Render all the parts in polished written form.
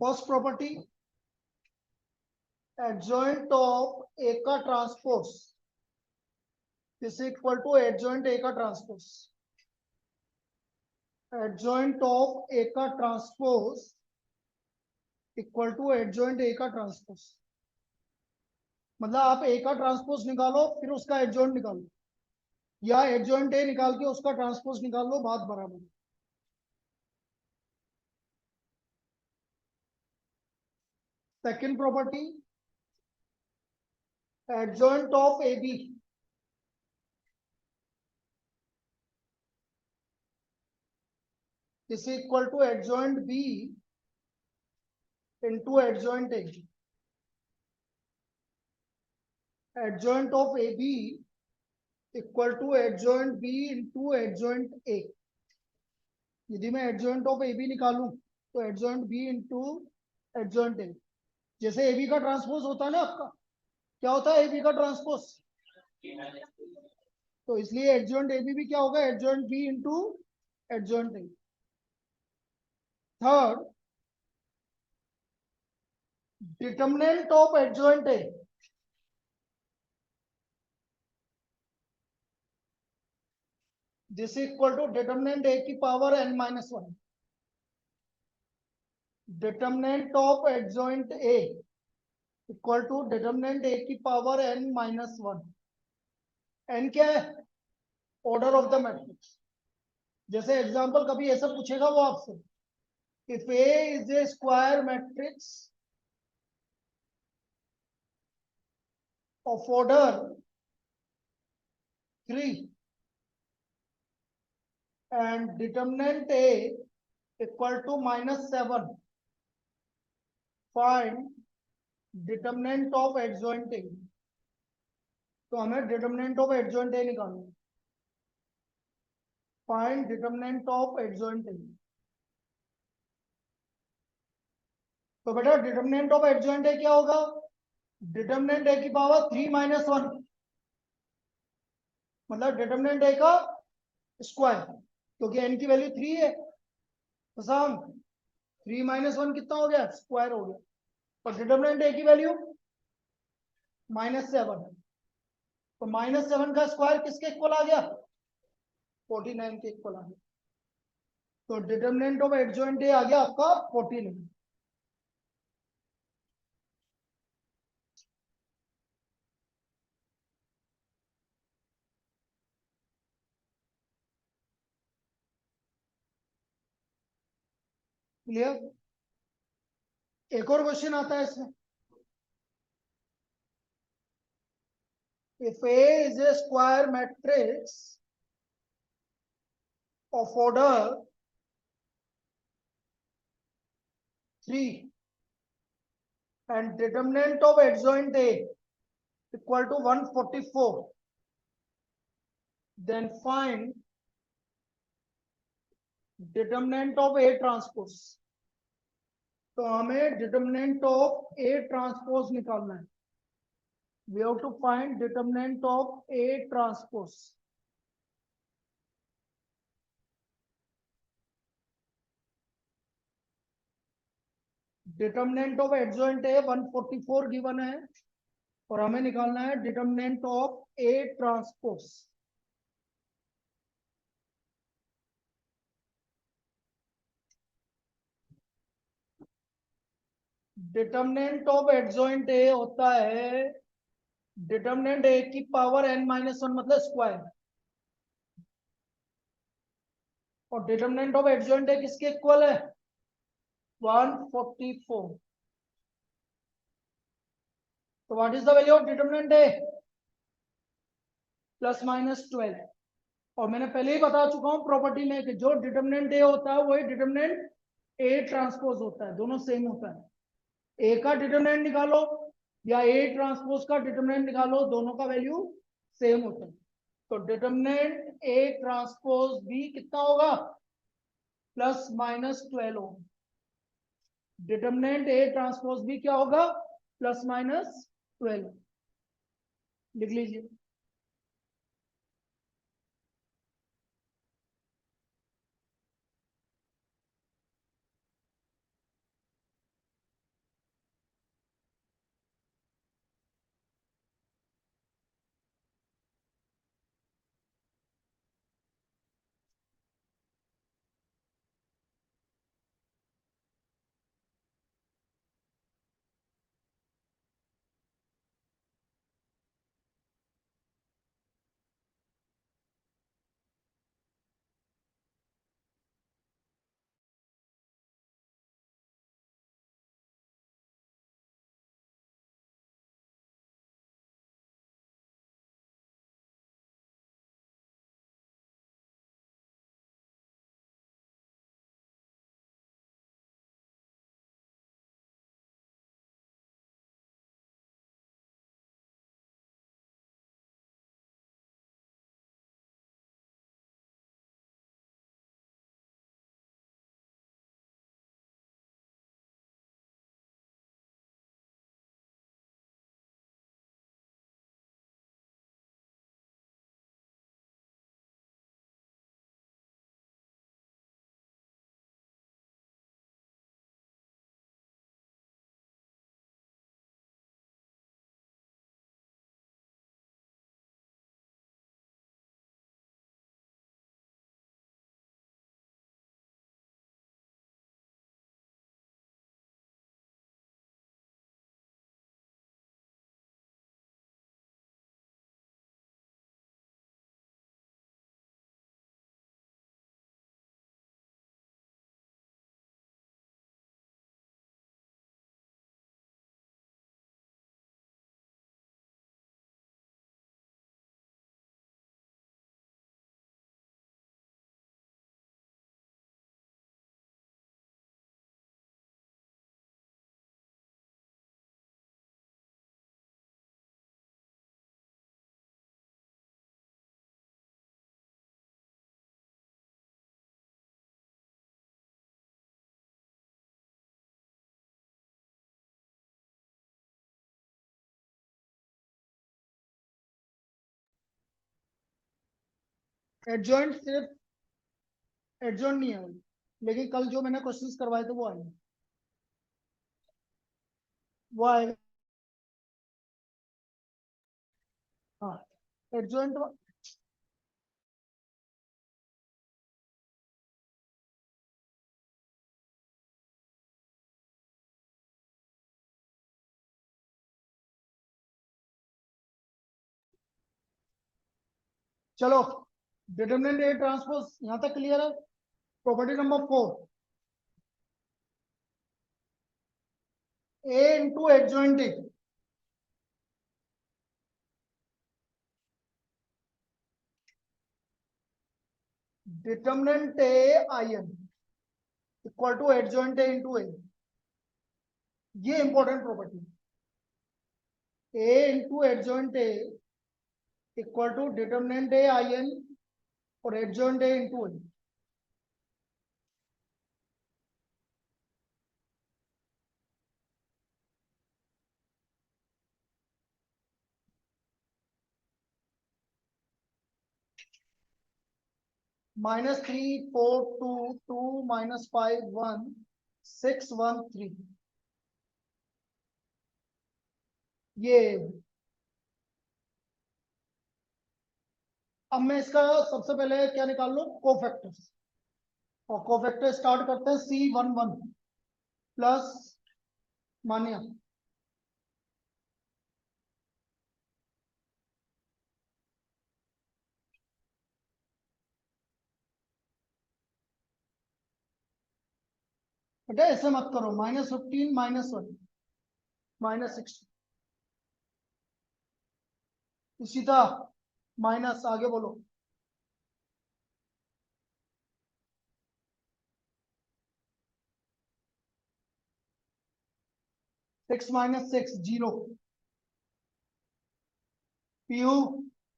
First property, adjoint of A का transpose is equal to adjoint A का transpose. Adjoint of A का transpose equal to adjoint A का transpose. मतलब आप ए का ट्रांसपोज निकालो फिर उसका एडजॉइंट निकालो, या एडजॉइंट ए निकाल के उसका ट्रांसपोज निकाल लो, बात बराबर है. Second property, adjoint of A B is equal to adjoint B into adjoint A. Adjoint of AB equal to adjoint B into adjoint A. यदि मैं adjoint of AB निकालूं तो adjoint B into adjoint A. जैसे AB का transpose होता है ना आपका, क्या होता है AB का ट्रांसपोज, तो इसलिए adjoint AB भी क्या होगा, adjoint B into adjoint A. Third, determinant of adjoint A this equal to determinant A की power n-1. Determinant of adjoint A equal to determinant A की पावर n-1. n क्या है, order of the matrix. जैसे example कभी ऐसा पूछेगा वो आपसे, if A is a square matrix of order 3 and determinant A equal to -7, find determinant of adjoint A. तो हमें determinant of adjoint A निकालना है. Find determinant of adjoint A. तो बेटा determinant of adjoint A क्या होगा, determinant A की power 3 - 1, मतलब डिटर्मिनेंट ए का स्क्वायर, क्योंकि एन की वैल्यू 3 है तो साम 3 - 1 कितना हो गया, स्क्वायर हो गया. और डिटर्मिनेंट ए की वैल्यू -7 है, तो -7 का स्क्वायर किसके इक्वल आ गया, 49 के इक्वल आ गया. तो डिटर्मिनेंट ऑफ एडजॉइंट ए आ गया आपका 49. क्लियर. एक और क्वेश्चन आता है इसमें, if A is a square matrix of order 3 and determinant of adjoint A equal to 144, then find determinant of A transpose. तो हमें determinant of A transpose निकालना है. We have to find determinant of A transpose. Determinant of adjoint A 144 given है और हमें निकालना है determinant of A transpose. Determinant of adjoint ए होता है डिटर्मिनेंट ए की पावर n-1 मतलब स्क्वायर, और डिटर्मिनेंट ऑफ एडजॉइंट ए किसके इक्वल है, 144. तो what is the value of determinant A, ±12. और मैंने पहले ही बता चुका हूं प्रॉपर्टी में कि जो डिटर्मिनेंट ए होता है वही डिटर्मिनेंट ए ट्रांसपोज होता है, दोनों सेम होता है. ए का डिटर्मिनेंट निकालो या ए ट्रांसपोज का डिटर्मिनेंट निकालो, दोनों का वैल्यू सेम होता है. तो डिटर्मिनेंट ए ट्रांसपोज भी कितना होगा, ±12 होगा. डिटर्मिनेंट ए ट्रांसपोज भी क्या होगा, ±12. लिख लीजिए. एडजॉइंट सिर्फ एडजॉइंट नहीं है, लेकिन कल जो मैंने क्वेश्चंस करवाए थे वो आएंगे, वो आएगा। हाँ, एडजॉइंट। चलो, डिटरमिनेंट ए ट्रांसपोज यहां तक क्लियर है। Property number 4, A into adjoint A. Determinant A I n equal to adjoint A into A. ये important property, A into adjoint A equal to determinant A I n और adjoint A into A. -3 4 2 2 -5 1 6 1 3। ये अब मैं इसका सबसे पहले क्या निकाल लूं, कोफैक्टर्स। और कोफैक्टर स्टार्ट करते हैं C11 प्लस मानिया बेटा, ऐसे मत करो, -15 -1 -16 इसी तरह माइनस आगे बोलो। 6 -6 0। पीयू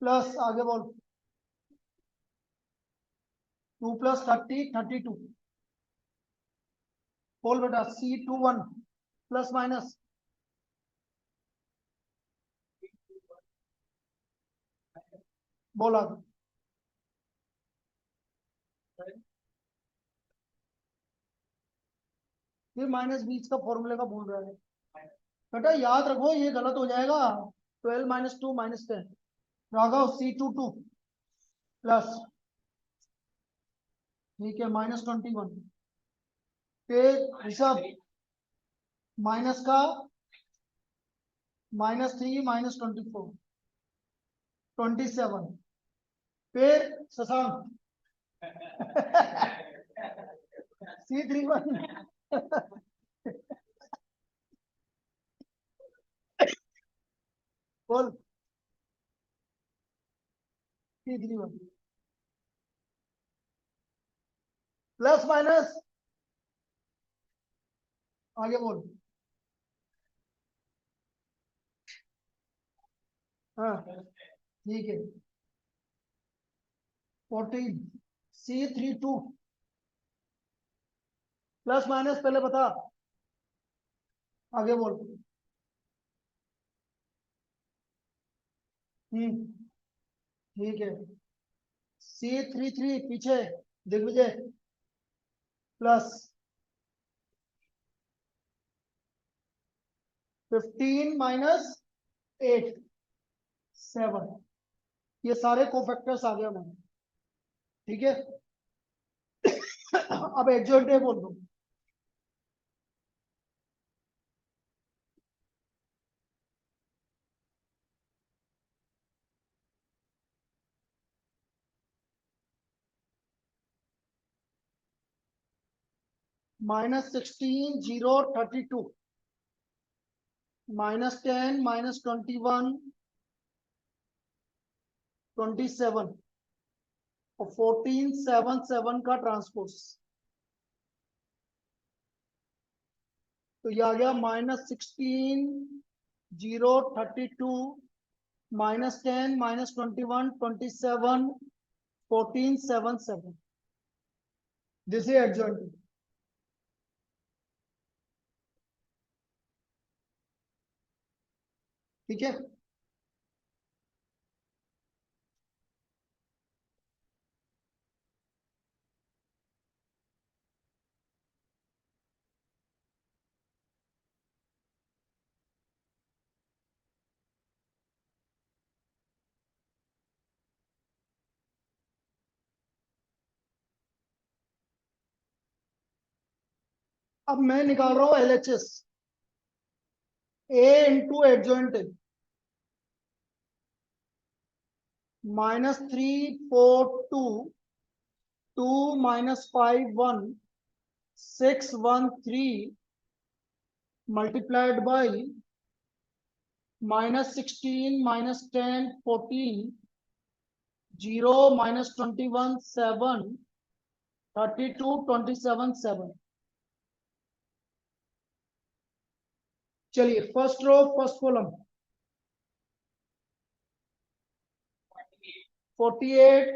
प्लस आगे बोल 2 + 30 32। बोल बेटा C21 प्लस माइनस बोल आगे। फिर -20 का फॉर्मूले का बोल रहा है बेटा, याद रखो ये गलत हो जाएगा। 12 -2 -10। राघव C22 प्लस, ठीक है, -21। फिर ऋषभ माइनस का -3 -24 27। फिर शशांक C31 बोल C31 प्लस माइनस आगे बोल। हाँ ठीक है, 14 C32 प्लस माइनस पहले बता, आगे बोल। ठीक है, C33 पीछे दिग्विजय प्लस 15 -8 7। ये सारे कोफैक्टर्स आ गए मैंने, ठीक है। अब एडजॉइंट ए बोल दो। -16 0 32 -10 -21 27 और 14 7 7 का ट्रांसपोज। तो ये आ गया -16 0 32 -10 -21 27 14 7 7। दिस इज एडजॉइंट, ठीक है। अब मैं निकाल रहा हूं LHS, A into adjoint A, -342 -51613 multiplied by -16 -10 14 0 -21 7 32 27 7। चलिए first row first column 48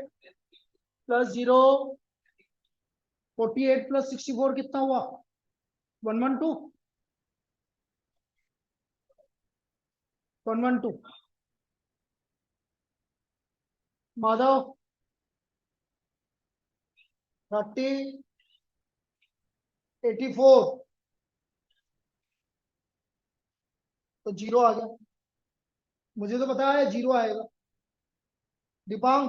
plus 0, 48 plus 64 कितना हुआ? 112, 112। माधव 30, 84, तो जीरो आ गया। मुझे तो पता है जीरो आएगा। दीपांग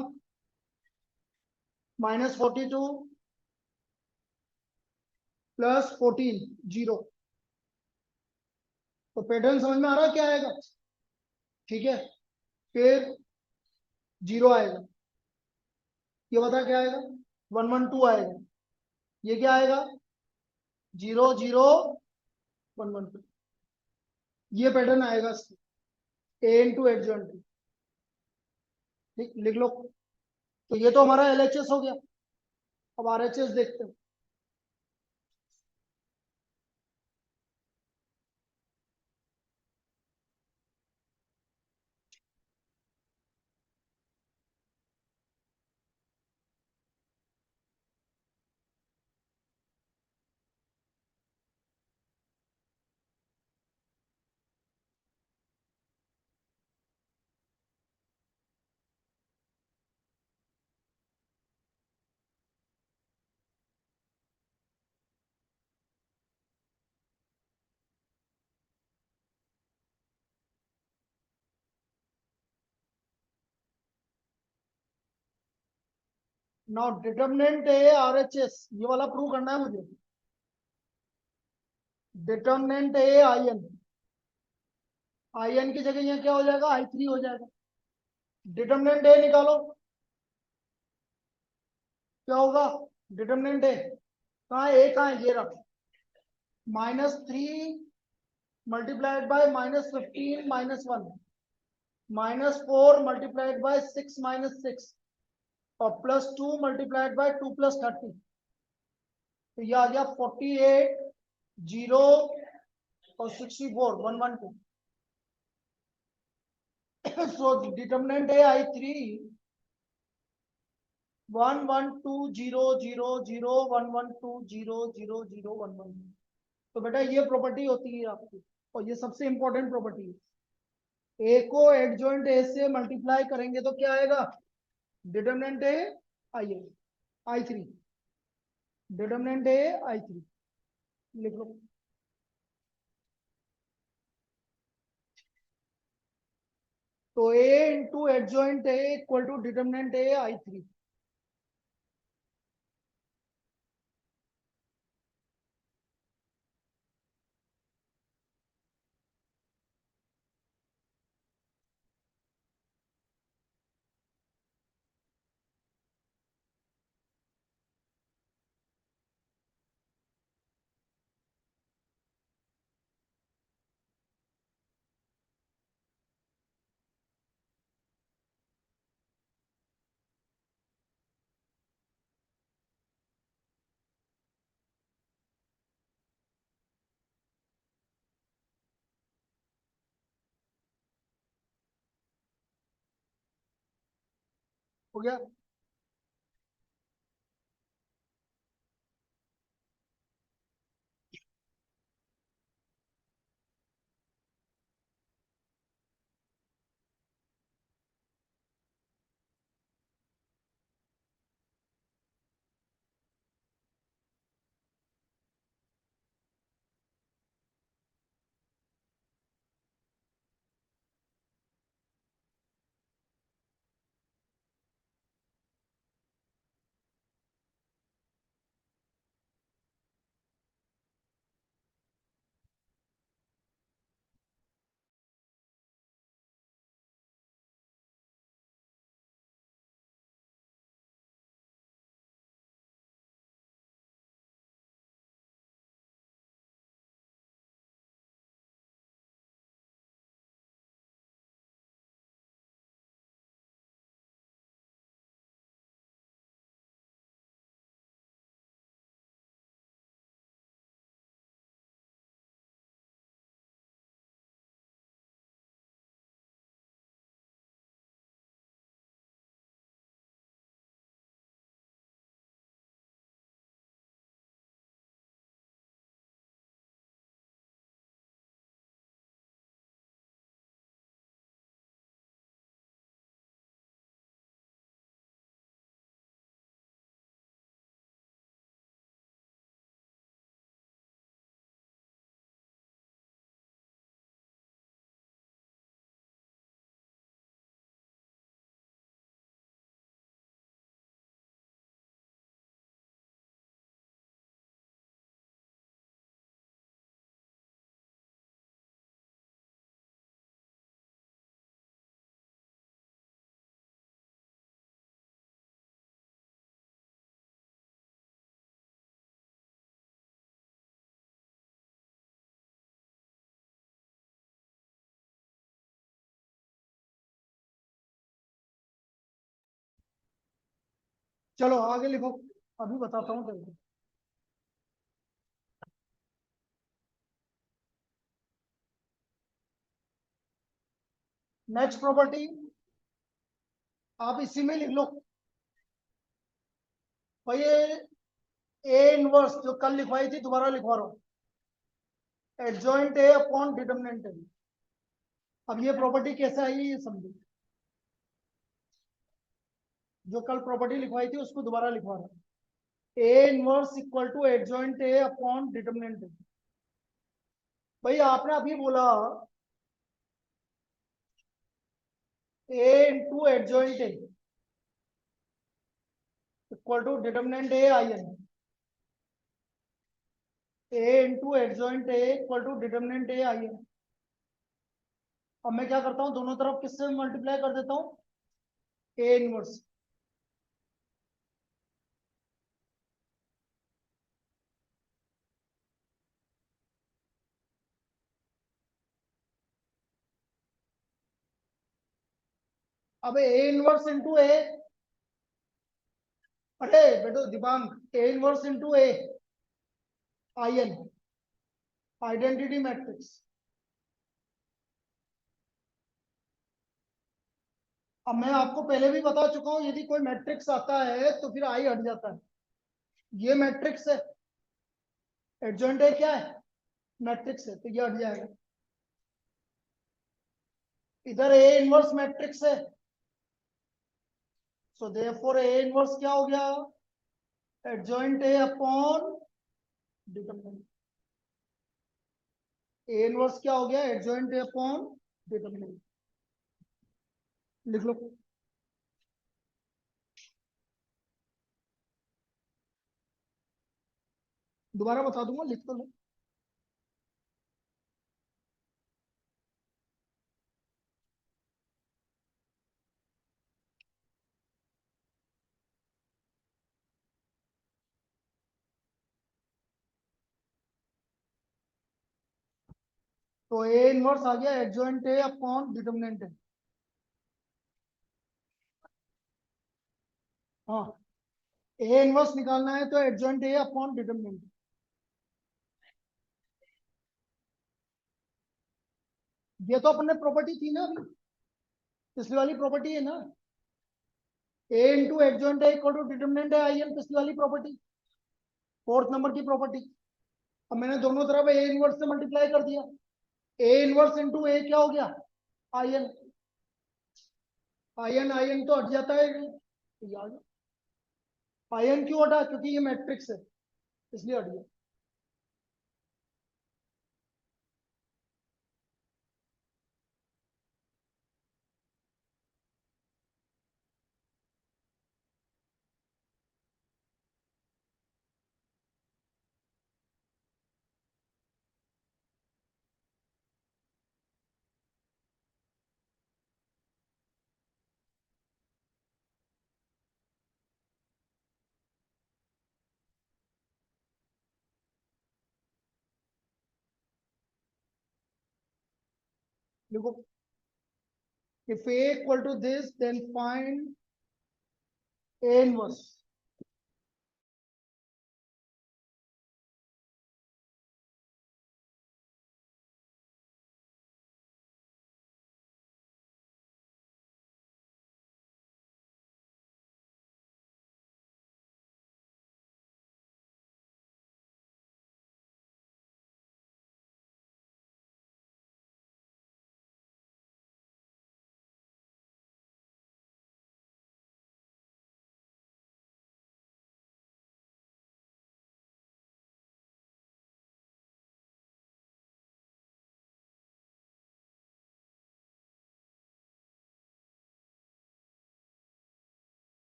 -42 प्लस 14 जीरो। तो पैटर्न समझ में आ रहा है क्या आएगा? ठीक है, फिर जीरो आएगा। ये बता क्या आएगा? 112 आएगा। ये क्या आएगा? 0 0 112। ये पैटर्न आएगा ए इंटू एडजॉइंट। ठीक, लिख लो। तो ये तो हमारा एलएचएस हो गया। अब आरएचएस देखते हैं। नाउ डिटर्मिनेंट ए आरएचएस, ये वाला प्रूव करना है मुझे। Determinant A I n, I n की जगह यहाँ क्या हो जाएगा? I3 हो जाएगा। डिटर्मिनेंट ए निकालो, क्या होगा? डिटर्मिनेंट ए कहाँ है? ए कहाँ है? ये रखो। -3 मल्टीप्लाइड बाय -15 -1, -4 मल्टीप्लाइड बाय 6 -6, और +2 मल्टीप्लाइड बाय 2 + 30। तो ये आ गया 48 0 और 64 112। सो डिटर्मिनेंट है I3 11200011200011। तो बेटा ये प्रॉपर्टी होती है आपकी, और ये सबसे इंपॉर्टेंट प्रॉपर्टी है। ए को एडजॉइंट ए से मल्टीप्लाई करेंगे तो क्या आएगा? Determinant A I A I3, determinant A I3 लिख लो। तो A into adjoint A equal to determinant A I3। हो गया। चलो आगे लिखो, अभी बताता हूँ तेरे को। नेक्स्ट प्रॉपर्टी आप इसी में लिख लो भाई, ये ए इनवर्स जो कल लिखवाई थी दोबारा लिखवा रहा हूँ, एडजॉइंट ए अपॉन डिटरमिनेंट ए। अब ये प्रॉपर्टी कैसे आई ये समझो, जो कल प्रॉपर्टी लिखवाई थी उसको दोबारा लिखवा रहा हूँ। A inverse equal to adjoint A upon determinant A. भाई आपने अभी बोला A into adjoint A equal to determinant A I n. A into adjoint A equal to determinant A I n. अब मैं क्या करता हूँ, दोनों तरफ किससे मल्टीप्लाई कर देता हूँ, ए इनवर्स। अब ए इनवर्स इंटू ए, अरे बेटो Dibang, A inverse into A I n, identity matrix. अब मैं आपको पहले भी बता चुका हूं, यदि कोई मैट्रिक्स आता है तो फिर आई हट जाता है। ये मैट्रिक्स है, एडजॉइंट है क्या है, मैट्रिक्स है, तो ये हट जाएगा। इधर ए इनवर्स मैट्रिक्स है, सो देयरफॉर ए इनवर्स क्या हो गया, adjoint A upon determinant. A inverse क्या हो गया, एडजॉइंट ए अपॉन डिटरमिनेंट। लिख लो, दोबारा बता दूंगा, लिख तो लो। तो ए इनवर्स आ गया एडजॉइंट ए अपॉन डिटरमिनेंट है। हाँ, ए इनवर्स निकालना है तो एडजॉइंट ए अपॉन डिटरमिनेंट। ये तो अपने प्रॉपर्टी थी ना अभी, पिछली वाली प्रॉपर्टी है ना, A into adjoint A equal to determinant है आई एन, पिछली वाली प्रॉपर्टी, फोर्थ नंबर की प्रॉपर्टी। अब मैंने दोनों तरफ ए इनवर्स से मल्टीप्लाई कर दिया, ए इनवर्स इंटू ए क्या हो गया, आई एन। आई एन तो हट जाता है, आई एन क्यों हटा, क्योंकि ये मैट्रिक्स है इसलिए हट गया। देखो, if a equal to this then find a inverse।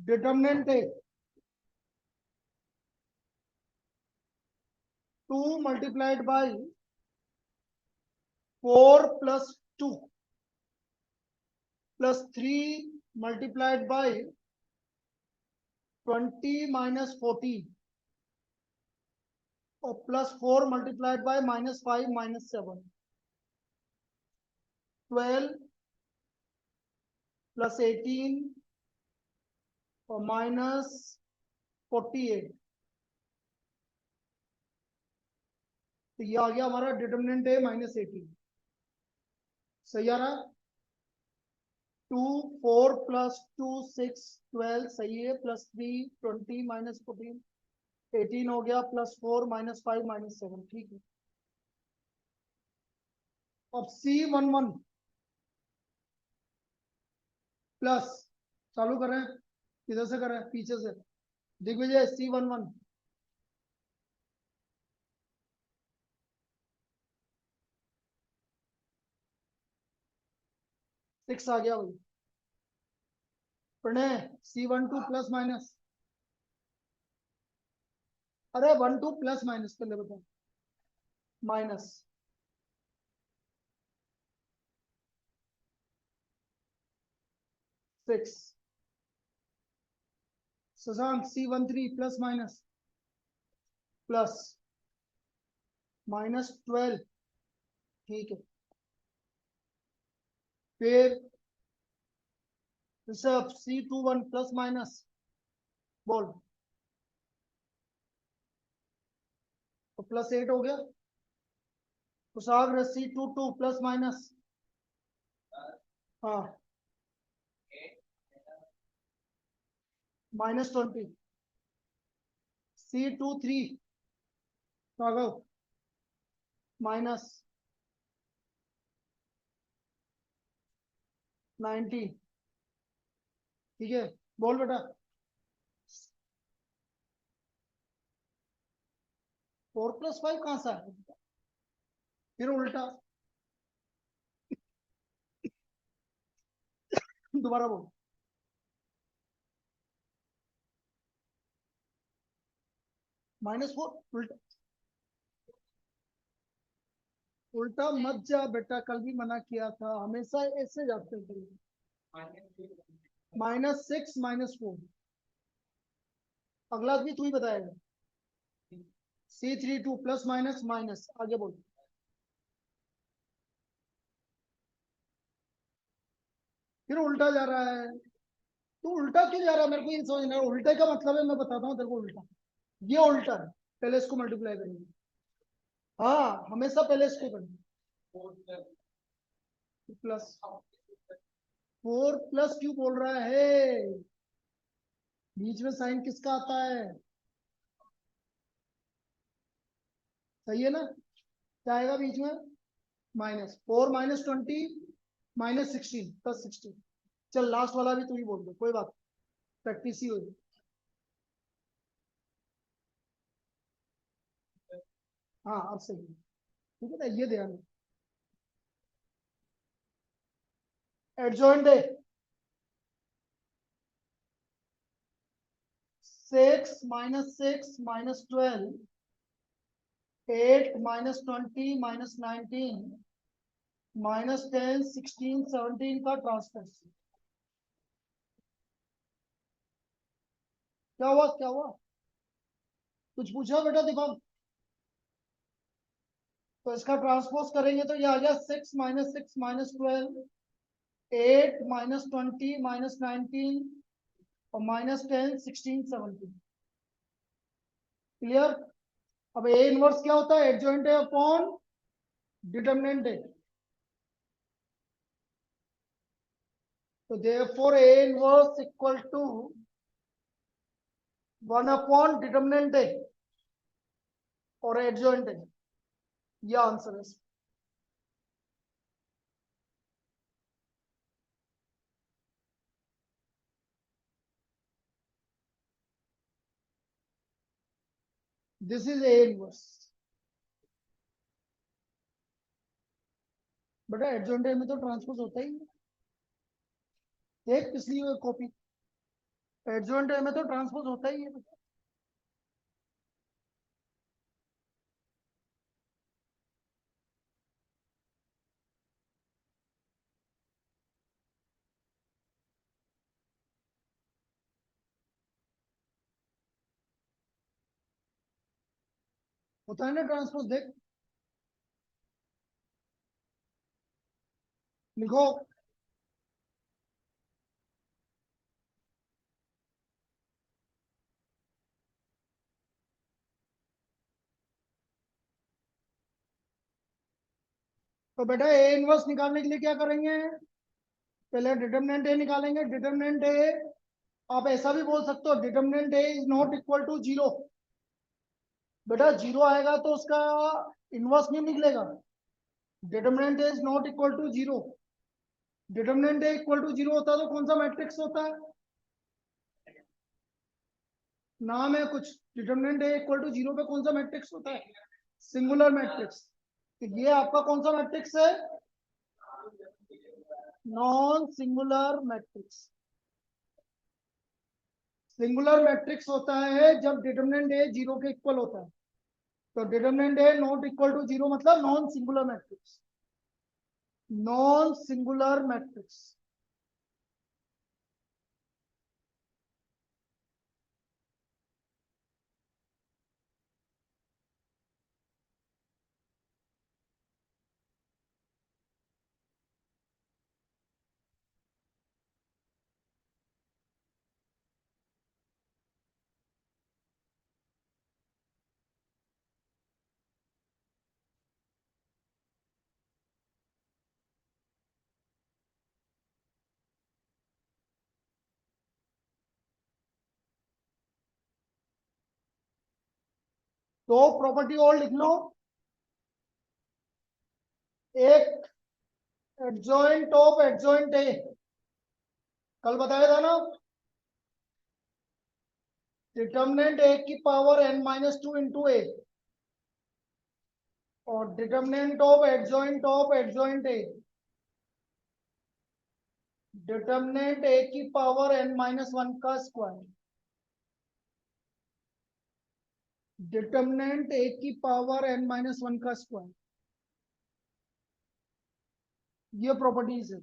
Determinant A 2 multiplied by 4 plus 2 plus 3 multiplied by 20 minus 14 और plus 4 multiplied by minus 5 minus 7 12 plus 18 और minus 48। तो ये आ गया हमारा डिटर्मिनेंट है -18। सही आ रहा है। 2 4 plus 2 6 12 सही है, प्लस 3 20 minus 14 18 हो गया, प्लस 4 minus 5 minus 7। ठीक है। अब C11 प्लस चालू कर रहे हैं, किधर से कर रहे हैं, पीछे से। दिग्विजय C11 6 आ गया भाई। प्रणय C12 प्लस माइनस, अरे 12 प्लस माइनस पहले बताओ। Minus 6। Shashank C13 plus minus, plus -12। ठीक है। फिर ऋषभ C21 प्लस माइनस, बोल। तो प्लस 8 हो गया। कुशाग्र C22 प्लस माइनस, हाँ -20। C23 Raghav minus 19। ठीक है, बोल बेटा। 4 + 5 कहां से आया? फिर उल्टा, दोबारा बोल। -4 उल्टा, उल्टा मत जा बेटा, कल भी मना किया था, हमेशा ऐसे जाते थे। -6 -4, अगला भी तू ही बताएगा। C32 प्लस माइनस माइनस, आगे बोल। फिर उल्टा जा रहा है। तू उल्टा क्यों जा रहा है, मेरे को ये समझ नहीं आ रहा। उल्टे का मतलब है, मैं बताता हूँ तेरे को उल्टा। ये उल्टा है, पहले इसको मल्टीप्लाई करेंगे। हाँ, हमेशा पहले इसको करेंगे। प्लस 4 प्लस क्यों बोल रहा है? बीच में साइन किसका आता है? सही है ना? क्या आएगा बीच में? -4 -20 -16 प्लस 16। चल लास्ट वाला भी तू ही बोल दो, कोई बात, प्रैक्टिस ही होगी। हाँ अब सही है। ठीक है ना, ये ध्यान। एडजॉइंट दे। 6 -6 -12 8 -20 -19 -10 16 17 का ट्रांसपोज। क्या हुआ, क्या हुआ? कुछ पूछा बेटा दिमाग? तो इसका ट्रांसपोज करेंगे तो ये आ गया 6 -6 -12 8 -20 -19 और -10 16 17। क्लियर? अब ए इनवर्स क्या होता है? एडजॉइंट है अपॉन डिटर्मिनेंट है। तो therefore A inverse equal to 1 upon determinant है और एडजॉइंट है। ये आंसर है। This is A inverse. बेटा एडजॉइंट में तो ट्रांसपोज होता ही है। देख पिछली कॉपी, एडजॉइंट ए में तो ट्रांसपोज होता ही है। होता है ना ट्रांसपोज, देख लिखो। तो बेटा ए इनवर्स निकालने के लिए क्या करेंगे, पहले डिटरमिनेंट ए निकालेंगे। डिटरमिनेंट ए आप ऐसा भी बोल सकते हो, determinant A is not equal to zero. बेटा जीरो आएगा तो उसका इनवर्स नहीं निकलेगा। Determinant A is not equal to zero. Determinant A equal to zero होता है तो कौन सा मैट्रिक्स होता है, नाम है कुछ। Determinant A equal to zero पे कौन सा मैट्रिक्स होता है, सिंगुलर मैट्रिक्स। तो ये आपका कौन सा मैट्रिक्स है, non singular matrix. Singular matrix होता है जब डिटरमिनेंट ए जीरो के इक्वल होता है। तो determinant A not equal to zero मतलब non singular matrix, non singular matrix. तो प्रॉपर्टी और लिख लो। एक एडजॉइंट ऑफ एडजॉइंट ए, कल बताया था ना, डिटरमिनेंट ए की power n minus two into A, और determinant of adjoint A, determinant A की पावर n माइनस वन का स्क्वायर। डिटरमिनेंट ए की पावर n माइनस वन का स्क्वायर, ये प्रॉपर्टीज है।